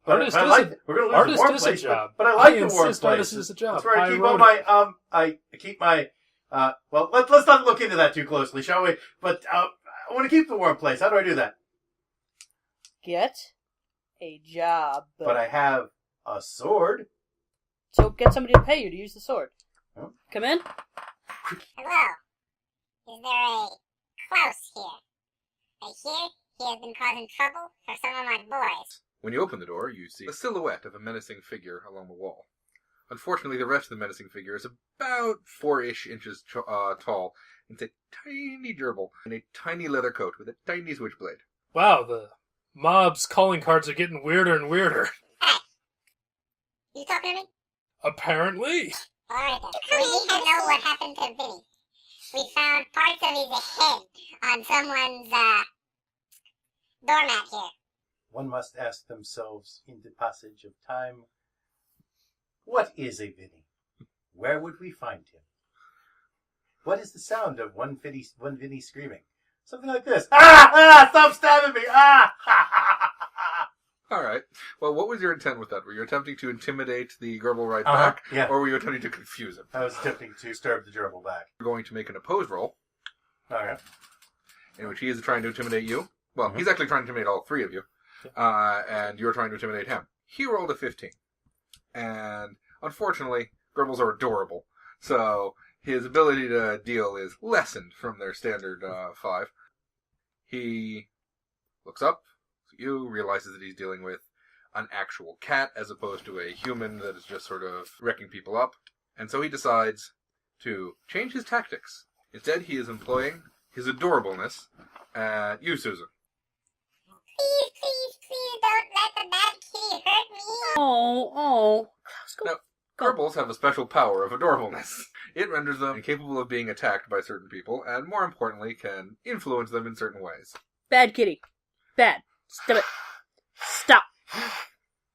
Artist we're going to lose the warm is place, a job. but I like the warm insist place. artist is a job. That's where I keep all my, I keep my, well, let's not look into that too closely, shall we? But, I want to keep the warm place. How do I do that? Get a job. But I have a sword. So get somebody to pay you to use the sword. Oh. Come in. Hello. Is there a Klaus here? I hear he has been causing trouble for some of my boys. When you open the door, you see a silhouette of a menacing figure along the wall. Unfortunately, the rest of the menacing figure is about 4-ish inches tall. It's a tiny gerbil in a tiny leather coat with a tiny switchblade. Wow, the mob's calling cards are getting weirder and weirder. Hey! You talking to me? Apparently. Alright then. We need to know what happened to Vinny. We found parts of his head on someone's, doormat here. One must ask themselves in the passage of time, what is a Vinny? Where would we find him? What is the sound of one Vinny screaming? Something like this. Ah! Ah! Stop stabbing me! Ah! Alright. Well, what was your intent with that? Were you attempting to intimidate the gerbil right back? Yeah. Or were you attempting to confuse him? I was attempting to stir the gerbil back. You're going to make an opposed roll, Alright. in which he is trying to intimidate you. Well, he's actually trying to intimidate all three of you. And you're trying to intimidate him. He rolled a 15. And unfortunately, gerbils are adorable. So his ability to deal is lessened from their standard 5. He looks up at you, realizes that he's dealing with an actual cat as opposed to a human that is just sort of wrecking people up. And so he decides to change his tactics. Instead, he is employing his adorableness at you, Susan. Please, please, please don't let the bad kitty hurt me. Oh. Now, gerbils have a special power of adorableness. It renders them incapable of being attacked by certain people, and more importantly, can influence them in certain ways. Bad kitty. Bad. Stop it. Stop.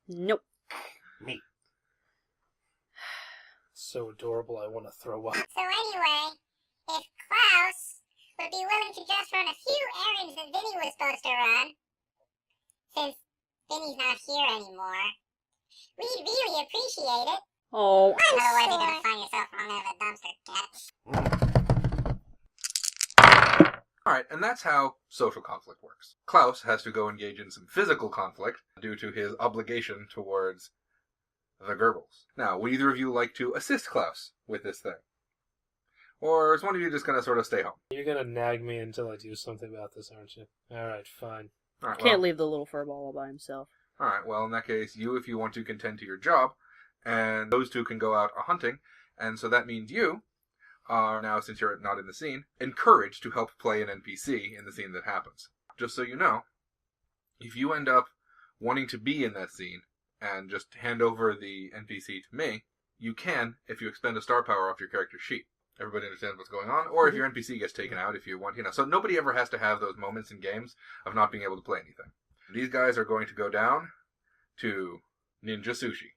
Nope. Me. So adorable, I want to throw up. So anyway, if Klaus would be willing to just run a few errands that Vinny was supposed to run, since Vinny's not here anymore, we'd really appreciate it. Oh. Otherwise, you're gonna find yourself wrong out of a dumpster, cat. Alright, and that's how social conflict works. Klaus has to go engage in some physical conflict due to his obligation towards the gerbils. Now, would either of you like to assist Klaus with this thing? Or is one of you just going to sort of stay home? You're going to nag me until I do something about this, aren't you? Alright, fine. All right, Can't leave the little furball all by himself. Alright, well, in that case, you, if you want to contend to your job, and those two can go out hunting, and so that means you are now, since you're not in the scene, encouraged to help play an NPC in the scene that happens. Just so you know, if you end up wanting to be in that scene and just hand over the NPC to me, you can if you expend a star power off your character's sheet. Everybody understands what's going on, or if your NPC gets taken out if you want, so nobody ever has to have those moments in games of not being able to play anything. These guys are going to go down to Ninja Sushi.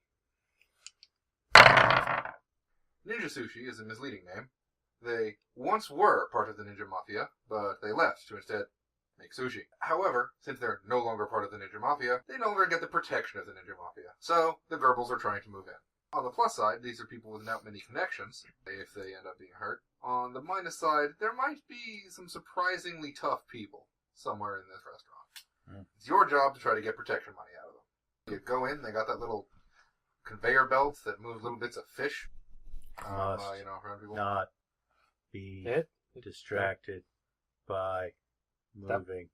Ninja Sushi is a misleading name. They once were part of the Ninja Mafia, but they left to instead make sushi. However, since they're no longer part of the Ninja Mafia, they no longer get the protection of the Ninja Mafia. So, the gerbils are trying to move in. On the plus side, these are people without many connections, if they end up being hurt. On the minus side, there might be some surprisingly tough people somewhere in this restaurant. It's your job to try to get protection money out of them. You go in, they got that little conveyor belt that moves little bits of fish. Around people. Not be distracted by moving.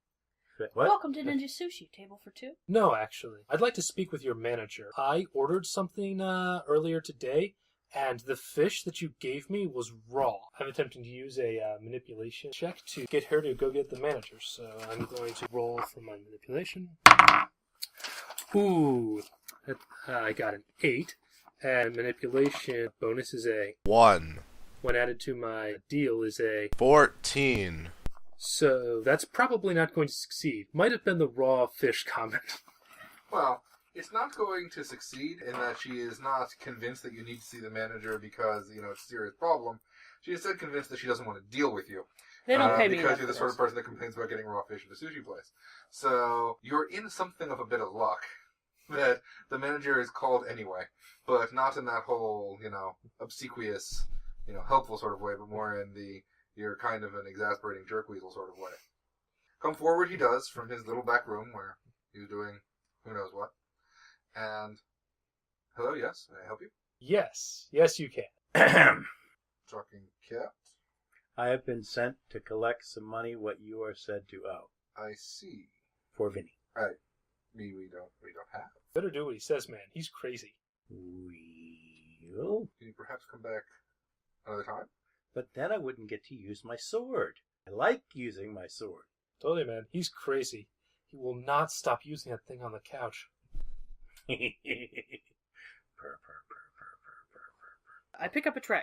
What? Welcome to Ninja Sushi. Table for two? No, actually. I'd like to speak with your manager. I ordered something earlier today, and the fish that you gave me was raw. I'm attempting to use a manipulation check to get her to go get the manager, so I'm going to roll for my manipulation. Ooh, I got an 8, and manipulation bonus is a 1. When added to my deal is a 14. So that's probably not going to succeed. Might have been the raw fish comment. Well, it's not going to succeed in that she is not convinced that you need to see the manager because, it's a serious problem. She is instead convinced that she doesn't want to deal with you. They don't pay me because enough you're the for sort this. of person that complains about getting raw fish at a sushi place. So you're in something of a bit of luck that the manager is called anyway, but not in that whole, obsequious, helpful sort of way, but more in the you're kind of an exasperating jerkweasel sort of way. Come forward he does from his little back room where he's doing who knows what. And, hello, yes, may I help you? Yes, you can. Talking cat. I have been sent to collect some money what you are said to owe. I see. For Vinny. We don't have. Better do what he says, man. He's crazy. Well, Can you perhaps come back another time? but then I wouldn't get to use my sword. I like using my sword. Told you, man. He's crazy. He will not stop using that thing on the couch. Purr, purr, purr, purr, purr, purr. I pick up a tray.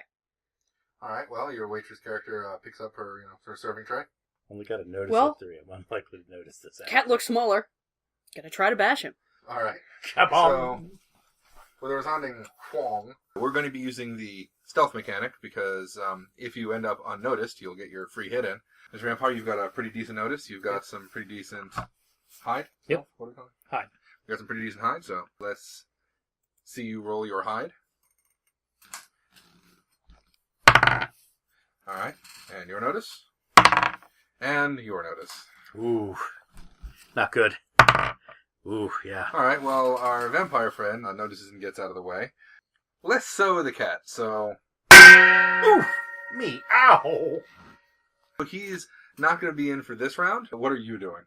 Alright, well, your waitress character picks up her, her serving tray. Only got to notice Well- the three. I'm unlikely to notice this. Cat looks smaller. Gonna try to bash him. Alright. Come So, for the resounding Huang, we're going to be using the stealth mechanic because if you end up unnoticed, you'll get your free hit in. Mr. Vampire, you've got a pretty decent notice. You've got some pretty decent hide. Yep. What do we call it? Hide. You got some pretty decent hide, so let's see you roll your hide. Alright, and your notice. And your notice. Ooh, not good. Ooh, yeah. Alright, well, our vampire friend notices and gets out of the way. Less so the cat, so Ooh, me, ow! he's not going to be in for this round. What are you doing?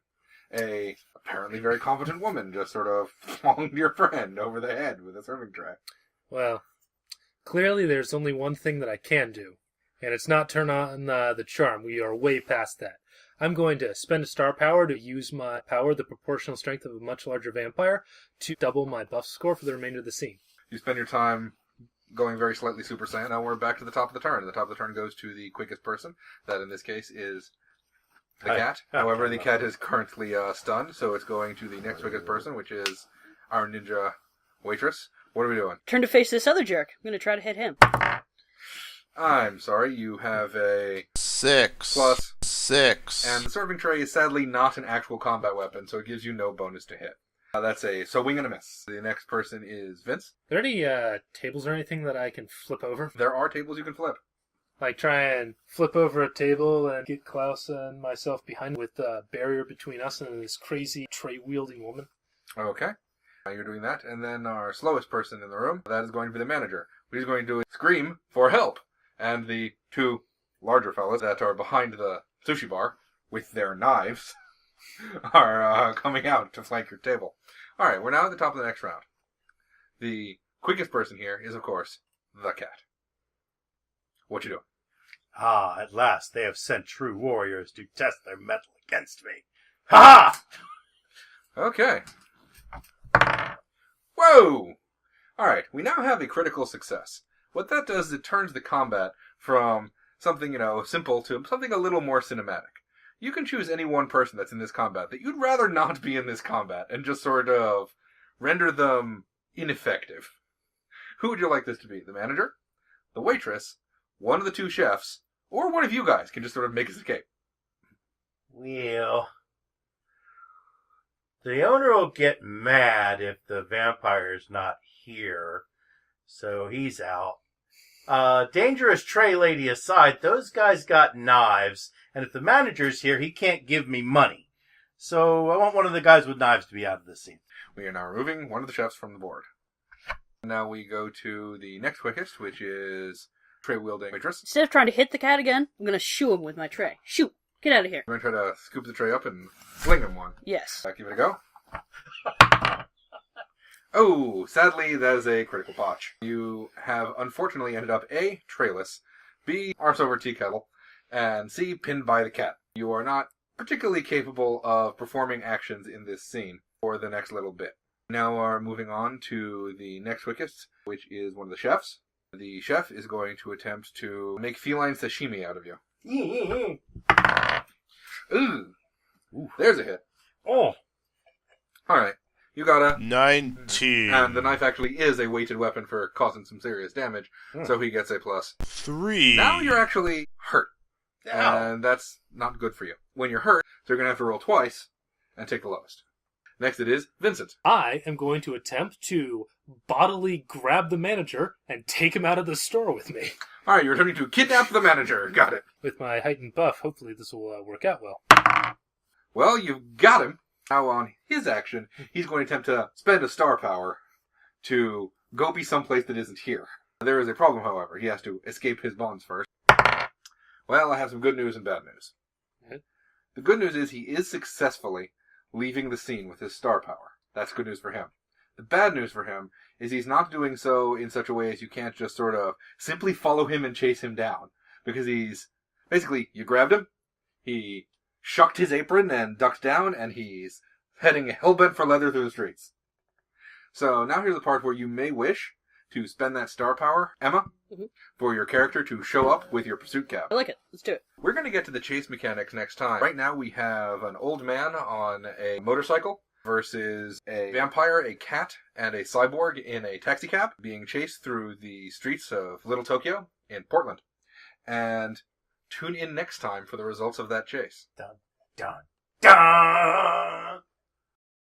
A apparently very competent woman just sort of flung your friend over the head with a serving tray. Well, clearly there's only one thing that I can do, and it's not turn on the charm. We are way past that. I'm going to spend a star power to use my power, the proportional strength of a much larger vampire, to double my buff score for the remainder of the scene. You spend your time going very slightly Super Saiyan. Now we're back to the top of the turn. The top of the turn goes to the quickest person. That, in this case, is the cat. However, the cat is currently stunned, so it's going to the next quickest person, which is our ninja waitress. What are we doing? Turn to face this other jerk. I'm gonna try to hit him. I'm sorry, you have a 6 plus 6. And the serving tray is sadly not an actual combat weapon, so it gives you no bonus to hit. That's a wing and a miss. The next person is Vince. Are there any tables or anything that I can flip over? There are tables you can flip. Like try and flip over a table and get Klaus and myself behind with a barrier between us and this crazy tray-wielding woman? Okay. You're doing that. And then our slowest person in the room, that is going to be the manager. What he's going to do is scream for help. And the two larger fellas that are behind the sushi bar with their knives are coming out to flank your table. All right, we're now at the top of the next round. The quickest person here is, of course, the cat. What you doing? Ah, at last they have sent true warriors to test their mettle against me. Ha ha! Okay. Whoa! All right, we now have a critical success. What that does is it turns the combat from something, simple to something a little more cinematic. You can choose any one person that's in this combat that you'd rather not be in this combat and just sort of render them ineffective. Who would you like this to be? The manager? The waitress? One of the two chefs? Or one of you guys can just sort of make his escape? Well, the owner will get mad if the vampire's not here, so he's out. Dangerous tray lady aside, those guys got knives, and if the manager's here, he can't give me money. So I want one of the guys with knives to be out of this scene. We are now removing one of the chefs from the board. Now we go to the next quickest, which is tray-wielding waitress. Instead of trying to hit the cat again, I'm gonna shoo him with my tray. Shoot! Get out of here. We're going to try to scoop the tray up and fling him one. Yes. Give it a go. Oh, sadly, that is a critical botch. You have unfortunately ended up A, trayless, B, arse over tea kettle, and C, pinned by the cat. You are not particularly capable of performing actions in this scene for the next little bit. Now we're moving on to the next quickest, which is one of the chefs. The chef is going to attempt to make feline sashimi out of you. Ooh, there's a hit. Oh, Alright, you got a... 19. And the knife actually is a weighted weapon for causing some serious damage, so he gets a plus. 3. Now you're actually hurt, ow. and that's not good for you. When you're hurt, so you're going to have to roll twice and take the lowest. Next it is Vincent. I am going to attempt to bodily grab the manager and take him out of the store with me. All right, you're attempting to kidnap the manager. Got it. With my heightened buff, hopefully this will work out well. Well, you've got him. Now on his action, he's going to attempt to spend a star power to go be someplace that isn't here. There is a problem, however. He has to escape his bonds first. Well, I have some good news and bad news. Okay. The good news is he is successfully leaving the scene with his star power. That's good news for him. The bad news for him is he's not doing so in such a way as you can't just sort of simply follow him and chase him down. Because he's... Basically, you grabbed him, he shucked his apron and ducked down, and he's heading hellbent for leather through the streets. So now here's the part where you may wish to spend that star power, Emma, for your character to show up with your pursuit cab. I like it. Let's do it. We're going to get to the chase mechanics next time. Right now we have an old man on a motorcycle versus a vampire, a cat, and a cyborg in a taxicab being chased through the streets of Little Tokyo in Portland. And tune in next time for the results of that chase. Dun, dun, dun!